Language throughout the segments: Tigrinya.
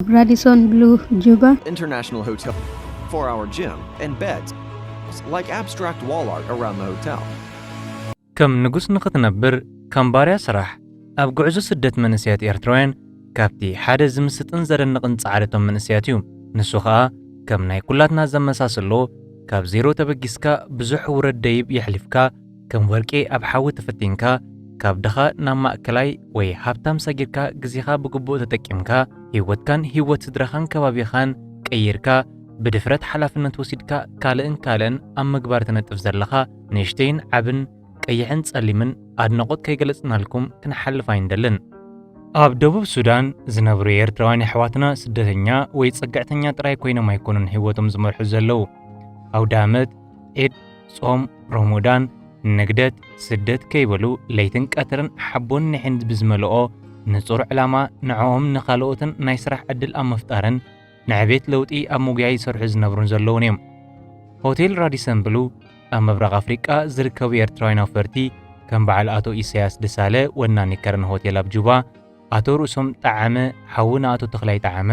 Radisson Blu Juba International Hotel, 4-hour gym, and beds, like abstract wall art around the hotel. ከም ንጉስ ንኽትነብር ከም ባርያ ስራሕ ኣብ ጉዕዞ ስደት መንእስያት ኤርትራውያን ካብቲ ሓደ ዝምስጥን ዘደንቕን ጻዕርቶም መንእስያት እዩ። ንሱ ኸኣ ከም ናይ ኩላትና ዘመሳሰሎ ካብ ዜሮ ተበጊስካ ብዙሕ ውረድ ደይብ የሕሊፍካ ከም ወርቂ ኣብ ሓዊ ተፈቲንካ ካብ ድኻ ናብ ማእከላይ ወይ ሃብታም ሰጊርካ ግዜኻ ብግቡእ ተጠቂምካ ህይወትካን ህይወት ስድራኻን ከባቢኻን ቀይርካ ብድፍረት ሓላፍነት ወሲድካ ካልእን ኣብ ምግባር ትነጥፍ ዘለኻ ንእሽተይን ዓብን ቀይሕን ጸሊምን ኣድናቖት ከይገለጽናልኩም ክንሓልፍ ኣይንደልን። ኣብ ደቡብ ሱዳን ዝነብሩ ኤርትራውያን ኣሕዋትና ስደተኛ ወይ ጸጋዕተኛ ጥራይ ኮይኖም ኣይኮኑን ህይወቶም ዝመርሑ ዘለዉ። ኣውደ ዓመት፣ ዒድ፣ ጾም፣ ሮሞዳን፣ ንግደት፣ ስደት ከይበሉ ለይትን ቀትርን ሓቦን ንሕን ብዝመልኦ ንጹር ዕላማ ንዕኦም ንኻልኦትን ናይ ስራሕ ዕድል ኣብ ምፍጣርን ንዕቤት ለውጢ ኣብ ሙግያይ ይሰርሑ ዝነብሩን ዘለውን እዮም። ሆቴል ራዲሰን ብሉ ኣብ ምብራቕ ኣፍሪቃ ዝርከቡ ኤርትራውያን ኣፈርቲ ከም በዓል ኣቶ ኢሳያስ ደሳለ ወናኒ ከረን ሆቴል ኣብ ጁባ፣ ኣቶ ርእሶም ጣዓመ ሓውን ኣቶ ተኽላይ ጣዓመ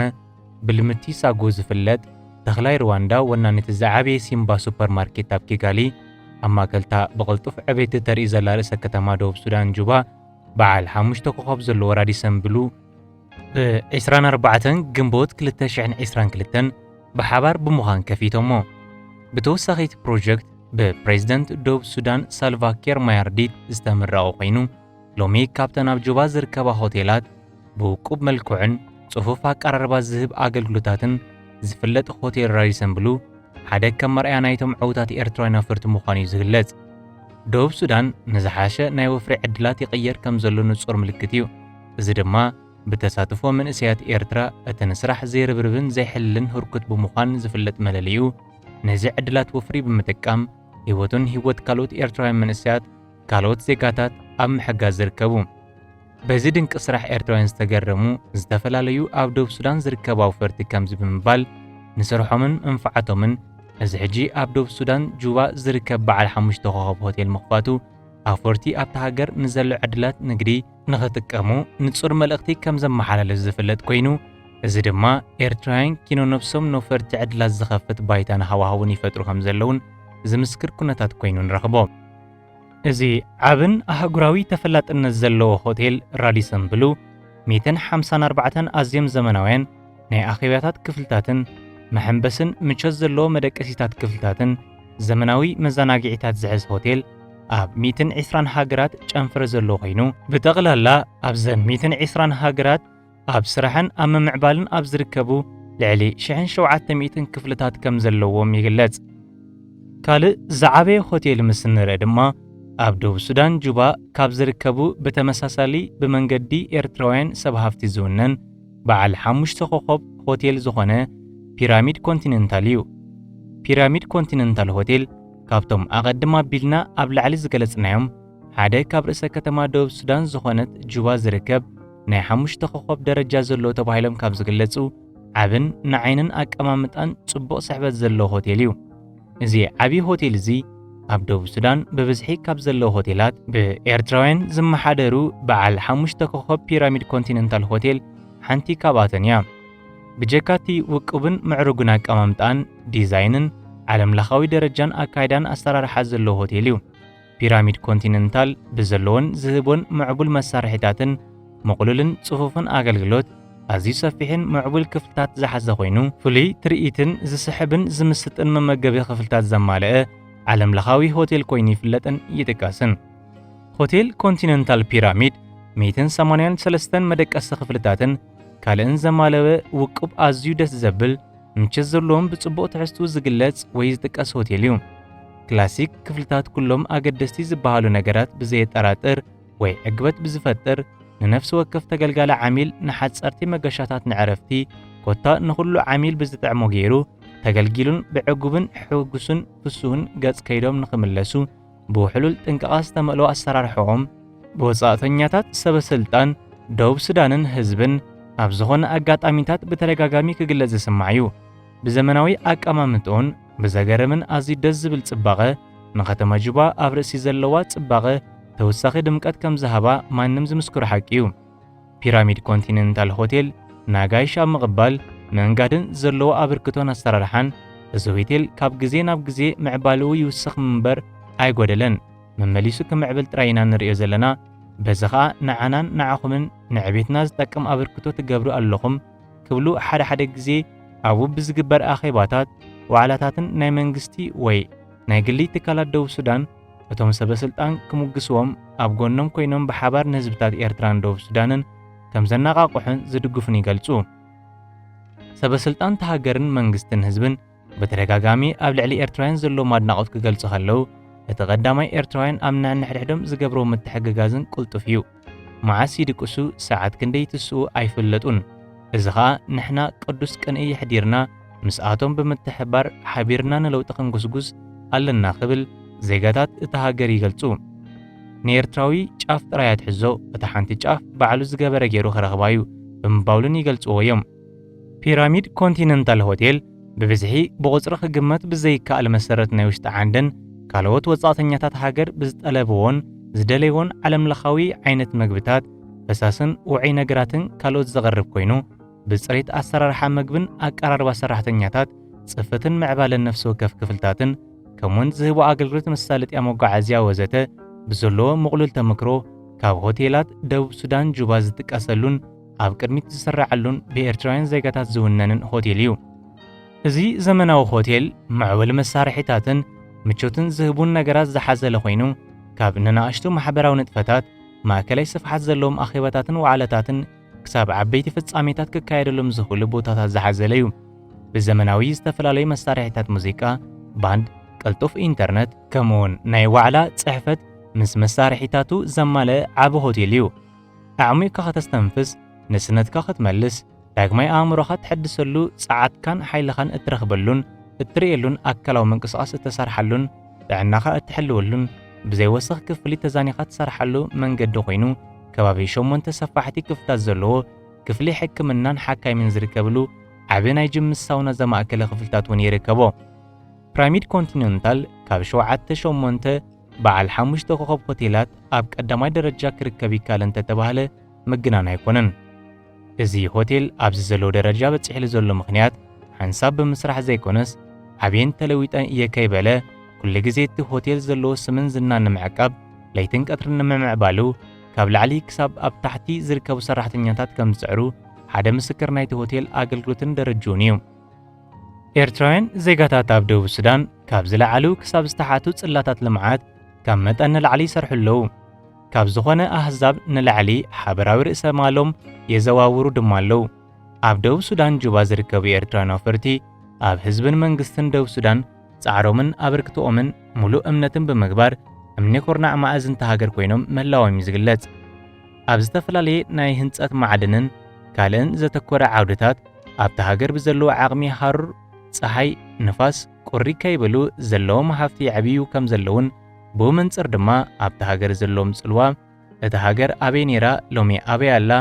ብልምቲ ሳጎ ዝፍለጥ ተኽላይ ሩዋንዳ ወናኒት ዝዓበየ ሲምባ ሱፐርማርኬት ኣብ ኪጋሊ ኣብ ማእከልታ ብቕልጡፍ ዕቤት ተርኢ ዘላ ርእሰ ከተማ ደቡብ ሱዳን ጁባ በዓል 5 ኮኸብ ዘለዎ ራዲሰን ብሉ ብ24 ግንቦት 2022 ብሓባር ብምዃን ከፊቶሞ። ብተወሳኺት ፕሮጀክት ብፕሬዝደንት ደቡብ ሱዳን ሳልቫኪር ማያርዲት ዝተመረቐ ኮይኑ ሎሚ ካብተን ኣብ ጁባ ዝርከባ ሆቴላት ብውቁብ መልክዕን ጽፉፍ ኣቀራርባ ዝህብ ኣገልግሎታትን ዝፍለጥ ሆቴል ራዲሰን ብሉ ሓደ ከም መርኣያ ናይቶም ዕዉታት ኤርትራውያን ኣፈርቲ ምዃኑ እዩ ዝግለጽ። ደቡብ ሱዳን ንዝሓሸ ናይ ወፍሪ ዕድላት ይቕየር ከም ዘሎ ንጹር ምልክት እዩ። እዚ ድማ ብተሳትፎ መንእስያት ኤርትራ እቲ ንስራሕ ዘይርብርብን ዘይሕልን ህርኩት ብምዃን ዝፍለጥ መለለዩ ነዚ ዕድላት ወፍሪ ብምጥቃም ህይወቱን ህይወት ካልኦት ኤርትራውያን መንእስያት ካልኦት ዜጋታት ኣብ ምሕጋዝ ዝርከቡ። በዚ ድንቂ ስራሕ ኤርትራውያን ዝተገረሙ ዝተፈላለዩ ኣብ ደቡብ ሱዳን ዝርከቡ ኣውፈርቲ ከምዚ ብምባል ንስርሖምን መንፋዓቶምን እዚ ሕጂ ኣብ ደቡብ ሱዳን ጁባ ዝርከብ በዓል 5 ኮኸብ ሆቴል ምኽፋቱ ኣፈርቲ ኣብቲ ሃገር ንዘሎ ዕድላት ንግዲ ንኽጥቀሙ ንጹር መልእኽቲ ከም ዘመሓላለፍ ዝፍለጥ ኮይኑ እዚ ድማ ኤርትራውያን ኪኖ ነፍሶም ነፈርቲ ዕድላት ዝኸፍት ባይታን ሃዋህውን ይፈጥሩ ከም ዘለውን ዝምስክር ኩነታት ኮይኑ ንረኽቦ። እዚ ዓብን ኣህጉራዊ ተፈላጥነት ዘለዎ ሆቴል ራዲሰን ብሉ 154 ኣዝዮም ዘመናውያን ናይ ኣኼባታት ክፍልታትን መሐንበስን ምቾት ዘለዎ መደቀሲታት ክፍልታትን ዘመናዊ መዘናግዒታት ዝሕዝ ሆቴል ኣብ 120 ሃገራት ጨንፍረ ዘሎ ኮይኑ ብጠቕላላ ኣብዘን 120 ሃገራት ኣብ ስራሕን ኣብ ምምዕባልን ኣብ ዝርከቡ ልዕሊ 1700 ክፍልታት ከም ዘለዎም ይግለጽ። ካልእ ዝዓበየ ሆቴል ምስ ንርኢ ድማ ኣብ ደቡብ ሱዳን ጁባ ካብ ዝርከቡ ብተመሳሳሊ ብመንገዲ ኤርትራውያን ሰብ ሃፍቲ ዝውነን በዓል 5 ኮኸብ ሆቴል ዝኾነ ፒራሚድ ኮንቲነንታል እዩ። ፒራሚድ ኮንቲነንታል ሆቴል ካብቶም ኣቐድማ ኣቢልና ኣብ ላዕሊ ዝገለጽናዮም ሓደ ካብ ርእሰ ከተማ ደቡብ ሱዳን ዝኾነት ጁባ ዝርከብ ናይ 5 ኮኸብ ደረጃ ዘለዎ ተባሂሎም ካብ ዝግለጹ ዓብን ንዓይንን ኣቀማምጣን ጽቡቕ ስሕበት ዘለዎ ሆቴል እዩ። እዚ ዓብይ ሆቴል እዚ ኣብ ደቡብ ሱዳን ብብዝሒ ካብ ዘለዎ ሆቴላት ብኤርትራውያን ዝመሓደሩ በዓል 5 ኮኸብ ፒራሚድ ኮንቲነንታል ሆቴል ሓንቲ ካብኣተን እያ። ብጀካቲ ውቁብን ምዕሩግን ኣቀማምጣን ዲዛይንን ዓለምለኻዊ ደረጃን ኣካይዳን ኣሰራርሓ ዘለዎ ሆቴል እዩ። ፒራሚድ ኮንቲነንታል ብዘለዎን ዝህቦን ምዕቡል መሳርሒታትን ምቕሉልን ጽፉፍን ኣገልግሎት ኣዝዩ ሰፊሕን ምዕቡል ክፍልታት ዝሓዘ ኮይኑ ፍሉይ ትርኢትን ዝስሕብን ዝምስጥን መመገቢ ክፍልታት ዘማልአ ዓለምለኻዊ ሆቴል ኮይኑ ይፍለጥን ይጥቀስን። ሆቴል ኮንቲነንታል ፒራሚድ 183 መደቀሲ ክፍልታትን ካልእን ዘማለወ ውቁብ ኣዝዩ ደስ ዘብል ምቾት ዘለዎም ብጽቡቕ ትሕዝቱ ዝግለጽ ወይ ዝጥቀስ ሆቴል እዩ። ክላሲክ ክፍልታት ኩሎም ኣገደስቲ ዝበሃሉ ነገራት ብዘየጠራጥር ወይ ዕግበት ብዝፈጥር ንነፍሲ ወከፍ ተገልጋሊ ዓሚል ንሓጸርቲ መገሻታት ንዕረፍቲ ኮታ ንኹሉ ዓሚል ብዝጥዕሞ ገይሩ ተገልጊሉን ብዕጉብን ሕጉስን ፍሱህን ገጽ ከይዶም ንኽምለሱ ብውሕሉል ጥንቃቐ ዝተመልኦ ኣሰራርሖኦም ብወጻእተኛታት ሰበስልጣን ደቡብ ሱዳንን ህዝብን ኣብ ዝኾነ ኣጋጣሚታት ብተደጋጋሚ ክግለጽ ዝስማዕ እዩ። ብዘመናዊ ኣቀማምጥኦን ብዘገርምን ኣዝዩ ደስ ዝብል ጽባቐ ንኸተማ ጁባ ኣብ ርእሲ ዘለዋ ጽባቐ ተወሳኺ ድምቀት ከም ዝሃባ ማንም ዝምስክሮ ሓቂ እዩ። ፒራሚድ ኮንቲነንታል ሆቴል ናጋይሽ ኣብ ምቕባል መንጋድን ዘለዎ ኣበርክቶን ኣሰራርሓን እዚ ሆቴል ካብ ግዜ ናብ ግዜ ምዕባልኡ ይውስኽ እምበር ኣይጎደለን መመሊሱ ክምዕብል ጥራይና ንሪኦ ዘለና በዚ ኸኣ ንዓናን ንዓኹምን ንዕቤትና ዝጠቅም ኣበርክቶ ትገብሩ ኣለኹም ክብሉ ሓደ ግዜ ኣብኡ ብዝግበር ኣኼባታት ዋዕላታትን ናይ መንግስቲ ወይ ናይ ግሊ ትካላት ደቡብ ሱዳን እቶም ሰበስልጣን ክሙግስዎም ኣብ ጎኖም ኮይኖም ብሓባር ንህዝብታት ኤርትራን ደቡብ ሱዳንን ከም ዘነቓቕሑን ዝድግፉን ይገልጹ። ሰበስልጣን ተሃገርን መንግስትን ህዝብን በተደጋጋሚ ኣብ ልዕሊ ኤርትራውያን ዘለዎም ኣድናቖት ክገልጹ ከለዉ እቲ ቀዳማይ ኤርትራውያን ኣብ ንሕንሕድሕዶም ዝገብርዎ ምትሕግጋዝን ቅልጡፍ እዩ። መዓስ ይድቅሱ ሰዓት ክንደይ ትስኡ ኣይፍለጡን። እዚ ኸኣ ንሕና ቅዱስ ቅንኢ ይሕዲርና ምስኣቶም ብምትሕባር ሓቢርና ንለውጢ ክንጉስጉስ ኣለና ክብል ዜጋታት እቲ ሃገር ይገልጹ። ንኤርትራዊ ጫፍ ጥራይ ኣትሕዞ እቲ ሓንቲ ጫፍ ባዕሉ ዝገበረ ገይሩ ክረኽባዩ ብምባውልን ይገልጽዎ እዮም። ፒራሚድ ኮንቲነንታል ሆቴል ብብዝሒ ብቑፅሪ ክግመት ብዘይከኣል መሰረት ናይ ውሽጢ ዓንድን ካልኦት ወጻእተኛታት ሃገር ብዝጠለብዎን ዝደለይዎን ዓለምለኻዊ ዓይነት ምግብታት ፈሳስን ውዑይ ነገራትን ካልኦት ዘቕርብ ኮይኑ ብፅሬት ኣሰራርሓ ምግብን ኣቀራርባ ሰራሕተኛታት ጽፈትን ምዕባለን ነፍሲ ወከፍ ክፍልታትን ከምውን ዝህቦ ኣገልግሎት መሳለጥያ መጓዓዝያ ወዘተ ብዘለዎ ምቕሉል ተመክሮ ካብ ሆቴላት ደቡብ ሱዳን ጁባ ዝጥቀሰሉን ኣብ ቅድሚት ዝስራዓሉን ብኤርትራውያን ዜጋታት ዝውነንን ሆቴል እዩ። እዚ ዘመናዊ ሆቴል ምዕቡል መሳርሒታትን ምቾትን ዝህቡን ነገራት ዝሓዘለ ኮይኑ ካብ ንናእሽቱ ማሕበራዊ ንጥፈታት ማእከላይ ስፍሓት ዘለዎም ኣኼባታትን ዋዕላታትን ክሳብ ዓበይቲ ፍጻሜታት ክካየደሎም ዝኽእሉ ቦታታት ዝሓዘለ እዩ። ብዘመናዊ ዝተፈላለዩ መሳርሒታት ሙዚቃ፣ ባንድ፣ ቅልጡፍ ኢንተርነት ከምኡውን ናይ ዋዕላ ጽሕፈት ምስ መሳርሒታቱ ዘማልአ ዓቢ ሆቴል እዩ። ኣዕሚቕካ ከተስተንፍስ፣ ንስነትካ ክትመልስ፣ ዳግማይ ኣእምሮኻ ትሕድሰሉ፣ ጸዓትካን ሓይልኻን እትረኽበሉን እትርእየሉን ኣካላዊ ምንቅስቓስ እተሰርሓሉን ጥዕናኻ እትሕልወሉን ብዘይወስኽ ክፍሊ ተዛኒኻ ትሰርሓሉ መንገዲ ኮይኑ ከባቢ 8 ሰፋሕቲ ክፍልታት ዘለዎ ክፍሊ ሕክምናን ሓካይምን ዝርከብሉ ዓቢ ናይ ጅምስ ሳውና ዘማእከለ ክፍልታት እውን ይርከቦ። ፒራሚድ ኮንቲነንታል ካብ 7-8 በዓል 5 ኮኸብ ሆቴላት ኣብ ቀዳማይ ደረጃ ክርከብ ይካል እንተተባህለ ምግናን ኣይኮነን። እዚ ሆቴል ኣብዚ ዘሎ ደረጃ በፂሕሉ ዘሎ ምኽንያት ሓንሳብ ብምስራሕ ዘይኮነስ ዓብየን ተለዊጠን እየ ከይበለ ኩሉ ግዜ እቲ ሆቴል ዘለዎ ስምን ዝናን ንምዕቃብ ለይትን ቀትርን ንምምዕባሉ ካብ ላዕሊ ክሳብ ኣብ ታሕቲ ዝርከቡ ሰራሕተኛታት ከም ዝፅዕሩ ሓደ ምስክር ናይቲ ሆቴል ኣገልግሎትን ደረጃውን እዩ። ኤርትራውያን ዜጋታት ኣብ ደቡብ ሱዳን ካብ ዝለዓሉ ክሳብ ዝተሓቱ ጽላታት ልምዓት ካብ መጠን ንላዕሊ ይሰርሑ ኣለዉ። ካብ ዝኾነ ኣህዛብ ንላዕሊ ሓበራዊ ርእሰ ማሎም የዘዋውሩ ድማ ኣለዉ። ኣብ ደቡብ ሱዳን ጁባ ዝርከቡ ኤርትራውያን ኣፈርቲ ኣብ ህዝብን መንግስትን ደቡብ ሱዳን ጻዕሮምን ኣበርክቶኦምን ሙሉእ እምነትን ብምግባር እምኒ ኩርናዕ ማእዝን ተሃገር ኮይኖም ምህላዎም እዩ ዝግለጽ። ኣብ ዝተፈላለየ ናይ ህንጸት ማዕድንን ካልእን ዘተኮረ ዓውድታት ኣብቲ ሃገር ብዘለዎ ዓቕሚ ሃሩር፣ ፀሓይ፣ ንፋስ፣ ቁሪ ከይብሉ ዘለዎም ሃብቲ ይዕብዩ ከም ዘለውን ብኡ መንጽር ድማ ኣብቲ ሃገር ዘለዎም ጽልዋ እቲ ሃገር ኣበይ ነይራ ሎሚ ኣበይ ኣላ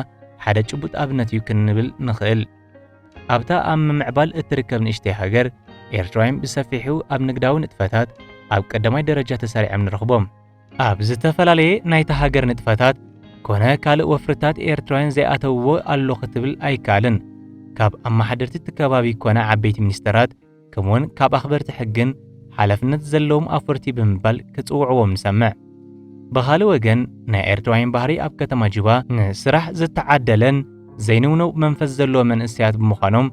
ሓደ ጭቡጥ ኣብነት እዩ ክንብል ንኽእል። ኣብታ ኣብ ምምዕባል እትርከብ ንእሽተይ ሃገር ኤርትራውያን ብሰፊሑ ኣብ ንግዳዊ ንጥፈታት ኣብ ቀዳማይ ደረጃ ተሰሪዖም ንረኽቦም። ኣብ ዝተፈላለየ ናይቲ ሃገር ንጥፈታት ኮነ ካልእ ወፍርታት ኤርትራውያን ዘይኣተውዎ ኣሎ ክትብል ኣይከኣልን። ካብ ኣማሓደርቲ እቲ ከባቢ ኮነ ዓበይቲ ሚኒስተራት ከምኡውን ካብ ኣኽበርቲ ሕግን ሓላፍነት ዘለዎም ኣፈርቲ ብምባል ክጽውዕዎም ንሰምዕ። ብኻልእ ወገን ናይ ኤርትራውያን ባህሪ ኣብ ከተማ ጁባ ንስራሕ ዝተዓደለን ዘይንውነው መንፈስ ዘለዎ መንእሰያት ብምዃኖም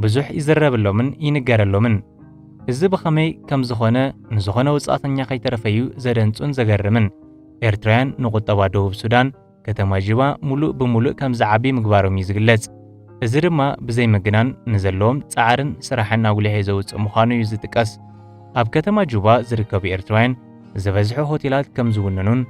ብዙሕ ይዝረበሎምን ይንገረሎምን። እዚ ብኸመይ ከም ዝኾነ ንዝኾነ ወጻእተኛ ከይተረፈዩ ዘደንጹን ዘገርምን። ኤርትራውያን ንቁጠባ ደቡብ ሱዳን ከተማ ጁባ ሙሉእ ብምሉእ ከም ዝዓቢ ምግባሮም እዩ ዝግለጽ። እዚ ድማ ብዘይ ምግናን ንዘለዎም ጻዕርን ስራሕን ኣጉሊሑ ዘውፅእ ምዃኑ እዩ ዝጥቀስ። ኣብ ከተማ ጁባ ዝርከቡ ኤርትራውያን ዝበዝሑ ሆቴላት ከም ዝውንኑን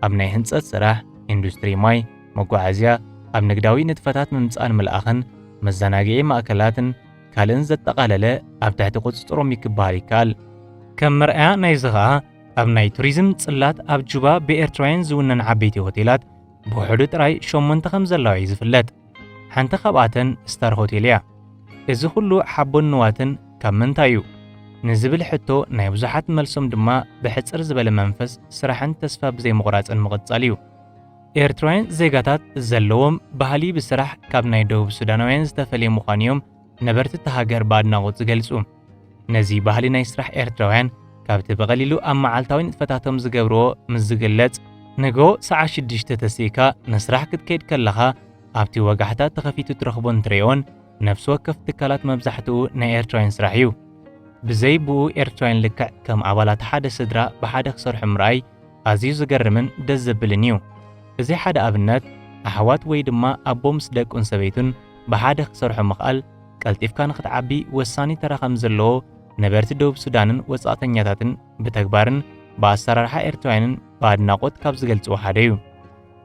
ኣብ ናይ ህንጸት ስራሕ፣ ኢንዱስትሪ ማይ፣ መጓዓዝያ፣ ኣብ ንግዳዊ ንጥፈታት ምምጻእን ምልኣኽን፣ መዘናግዒ ማእከላትን ካልእን ዘጠቓለለ ኣብ ትሕቲ ቁፅጥሮም ይክበሃል ይከኣል። ከም መርኣያ ናይዚ ኸኣ ኣብ ናይ ቱሪዝም ጽላት ኣብ ጁባ ብኤርትራውያን ዝውነን ዓበይቲ ሆቴላት ብውሕዱ ጥራይ 8 ከም ዘለዋ እዩ ዝፍለጥ። ሓንቲ ካብኣተን ስታር ሆቴል እያ። እዚ ኩሉ ሓቦን ንዋትን ካብ ምንታይ እዩ ንዝብል ሕቶ ናይ ብዙሓት መልሶም ድማ ብሕፅር ዝበለ መንፈስ ስራሕን ተስፋ ብዘይምቑራፅን ምቕጻል እዩ። ኤርትራውያን ዜጋታት ዘለዎም ባህሊ ብስራሕ ካብ ናይ ደቡብ ሱዳናውያን ዝተፈልየ ምዃንዮም ነበርቲ ተሃገር በአድናቆት ዝገልጹ። ነዚ ባህሊ ናይ ስራሕ ኤርትራውያን ካብቲ በቐሊሉ ኣብ መዓልታዊ ንጥፈታቶም ዝገብርዎ ምስ ዝግለጽ ንጎ ሰዓት 6 ተሲካ ንስራሕ ክትከይድ ከለኻ ኣብቲ ወጋሕታት ተኸፊቱ ትረኽቦ እንትሪኦን ነፍሲ ወከፍ ትካላት መብዛሕትኡ ናይ ኤርትራውያን ስራሕ እዩ። ብዘይ ብኡ ኤርትራውያን ልክዕ ከም ኣባላት ሓደ ስድራ ብሓደ ክሰርሑ ምርኣይ ኣዝዩ ዝገርምን ደስ ዘብልን እዩ። እዚ ሓደ ኣብነት ኣሕዋት ወይ ድማ ኣቦ ምስ ደቁን ሰበይቱን ብሓደ ክሰርሑ ምኽኣል ቀልጢፍካ ንኽትዓቢ ወሳኒ ተራ ከም ዘለዎ ነበርቲ ደቡብ ሱዳንን ወጻእተኛታትን ብተግባርን ብኣሰራርሓ ኤርትራውያንን ብኣድናቆት ካብ ዝገልጽዎ ሓደ እዩ።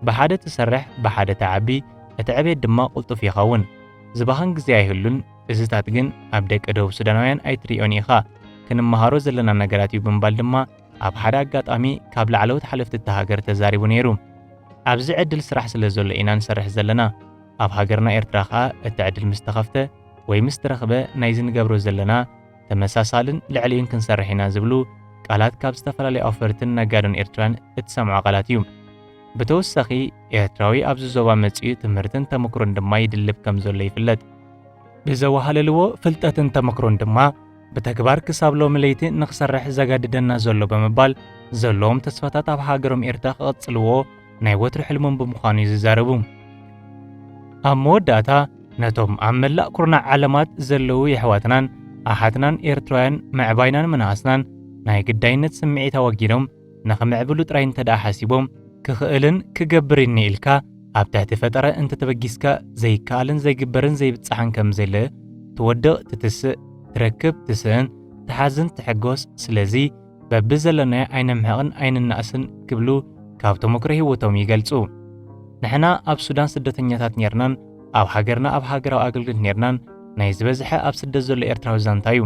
ብሓደ ትሰርሕ ብሓደ ተዓቢ እቲ ዕብየት ድማ ቁልጡፍ ይኸውን። ዝባኽን ግዜ ኣይህሉን። እዝታት ግን ኣብ ደቂ ደቡብ ሱዳናውያን ኣይትሪኦን ኢኻ ክንመሃሮ ዘለና ነገራት እዩ ብምባል ድማ ኣብ ሓደ ኣጋጣሚ ካብ ላዕለዎት ሓለፍቲ እታ ሃገር ተዛሪቡ ነይሩ። ኣብዚ ዕድል ስራሕ ስለ ዘሎ ኢና ንሰርሕ ዘለና። ኣብ ሃገርና ኤርትራ ከዓ እቲ ዕድል ምስ ተኸፍተ ወይ ምስ ተረኽበ ናይዚ ንገብሮ ዘለና ተመሳሳልን ልዕሊኡን ክንሰርሕ ኢና ዝብሉ ቃላት ካብ ዝተፈላለዩ ኣፈርትን ነጋዶን ኤርትራን እትሰምዖ ቃላት እዩ። ብተወሳኺ ኤርትራዊ ኣብዚ ዞባ መጺኡ ትምህርትን ተመክሮን ድማ ይድልብ ከም ዘሎ ይፍለጥ። ብዘወሃለልዎ ፍልጠትን ተመክሮን ድማ ብተግባር ክሳብ ሎሚ ለይቲ ንኽሰርሕ ዘጋድደና ዘሎ ብምባል ዘለዎም ተስፋታት ኣብ ሃገሮም ኤርትራ ክቕጽልዎ ናይ ወትሪ ሕልሞም ብምዃኑ ይዛረቡ። ኣብ መወዳእታ ነቶም ኣብ መላእ ኩርናዕ ዓለማት ዘለዉ የሕዋትናን ኣሓትናን ኤርትራውያን ምዕባይናን መናእስናን ናይ ግዳይነት ስምዒት ኣወጊዶም ንኽምዕብሉ ጥራይ እንተደኣ ሓሲቦም ክኽእልን ክገብርን ኢልካ ኣብ ትሕቲ ፈጠረ እንተተበጊስካ ዘይከኣልን ዘይግበርን ዘይብፅሓን ከም ዘለ ትወድቕ ትትስእ ትረክብ ትስእን ትሓዝን ትሕጎስ። ስለዚ በቢ ዘለናዮ ኣይነ ምሕቕን ኣይነ ናእስን ክብሉ ካብ ተመክሮ ህይወቶም ይገልጹ። ንሕና ኣብ ሱዳን ስደተኛታት ነርናን ኣብ ሃገርና ኣብ ሃገራዊ ኣገልግሎት ነርናን ናይ ዝበዝሐ ኣብ ስደት ዘሎ ኤርትራዊ ዛንታ እዩ።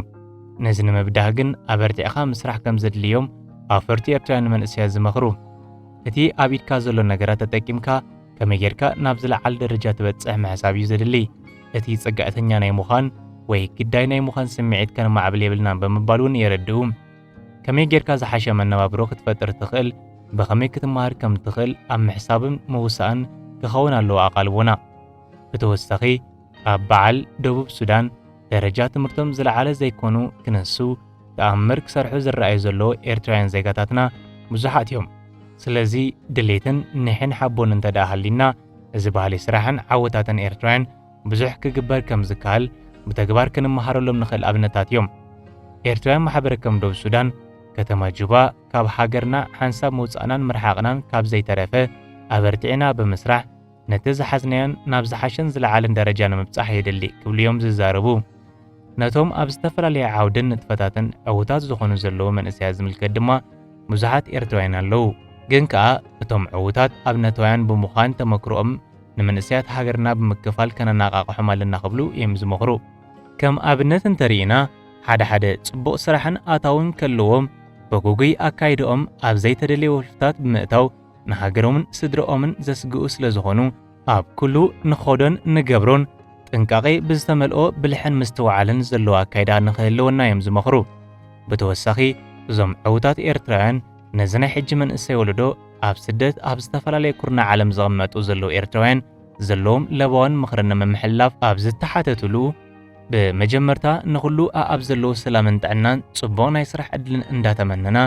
ነዚ ንምብዳህ ግን ኣበርቲዕኻ ምስራሕ ከም ዘድልዮም ኣፈርቲ ኤርትራውያን መንእሰያት ዝመኽሩ። እቲ ኣብ ኢድካ ዘሎ ነገራት ተጠቂምካ ከመይ ጌርካ ናብ ዝለዓለ ደረጃ ትበጽሕ ምሕሳብ እዩ ዘድሊ። እቲ ጽጋዕተኛ ናይ ምዃን ወይ ግዳይ ናይ ምዃን ስምዒት ከነማዕብል የብልናን ብምባል እውን የረድኡ። ከመይ ጌርካ ዝሓሸ መነባብሮ ክትፈጥር ትኽእል ብኸመይ ክትመሃር ከም ትኽእል ኣብ ምሕሳብን ምውሳእን ክኸውን ኣለዎ ኣቓልቦና። ብተወሳኺ ኣብ በዓል ደቡብ ሱዳን ደረጃ ትምህርቶም ዝለዓለ ዘይኮኑ ክነሱ ተኣምር ክሰርሑ ዝረኣዩ ዘለዎ ኤርትራውያን ዜጋታትና ብዙሓት እዮም። ስለዚ ድሌትን ንሕን ሓቦን እንተደኣ ሃሊና እዚ ባህሊ ስራሕን ዓወታትን ኤርትራውያን ብዙሕ ክግበር ከም ዝከኣል ብተግባር ክንመሃረሎም ንኽእል ኣብነታት እዮም። ኤርትራውያን ማሕበረ ከም ደቡብ ሱዳን ከተማ ጁባ ካብ ሃገርና ሓንሳብ መውፃእናን ምርሓቕናን ካብ ዘይተረፈ ኣበርቲዕና ብምስራሕ ነቲ ዝሓዝናዮን ናብ ዝሓሸን ዝለዓለን ደረጃ ንምብጻሕ የድሊ ክብሉ እዮም ዝዛረቡ። ነቶም ኣብ ዝተፈላለየ ዓውድን ንጥፈታትን ዕዉታት ዝኾኑ ዘለዉ መንእሰያት ዝምልከት ድማ ብዙሓት ኤርትራውያን ኣለዉ። ግን ከኣ እቶም ዕዉታት ኣብነታውያን ብምዃን ተመክሮኦም ንመንእሰያት ሃገርና ብምክፋል ከነናቃቕሖም ኣለና ክብሉ እዮም ዝመኽሩ። ከም ኣብነት እንተሪእና ሓደ ጽቡቕ ስራሕን ኣታውን ከለዎም በጉጉይ ኣካይድኦም ኣብ ዘይተደለየ ወልፍታት ብምእታው ንሃገሮምን ስድሮኦምን ዘስግኡ ስለ ዝኾኑ ኣብ ኩሉ ንኾዶን ንገብሮን ጥንቃቐ ብዝተመልኦ ብልሕን ምስትውዓልን ዘለዎ ኣካይዳ ንኽህልወና እዮም ዝመኽሩ። ብተወሳኺ እዞም ዕዉታት ኤርትራውያን ነዚ ናይ ሕጂ መንእሰይ ወለዶ ኣብ ስደት ኣብ ዝተፈላለየ ኩርናዕ ዓለም ዝቕመጡ ዘለዉ ኤርትራውያን ዘለዎም ለባውን ምኽርን ንምምሕላፍ ኣብ ዝተሓተትሉ ብመጀመርታ ንኹሉ ኣብ ዘለዉ ሰላምን ጥዕናን ጽቡቕ ናይ ስራሕ ዕድልን እንዳተመነና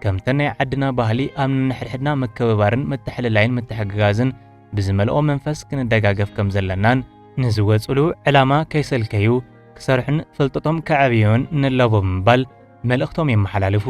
ከምተ ናይ ዓድና ባህሊ ኣብ ንሕድሕድና ምክብባርን ምትሕልላይን ምትሕግጋዝን ብዝመልኦ መንፈስ ክንደጋገፍ ከም ዘለናን ንዝወጽሉ ዕላማ ከይሰልከዩ ክሰርሑን ፍልጠቶም ከዕብዮን ንለቦ ብምባል መልእኽቶም የመሓላልፉ።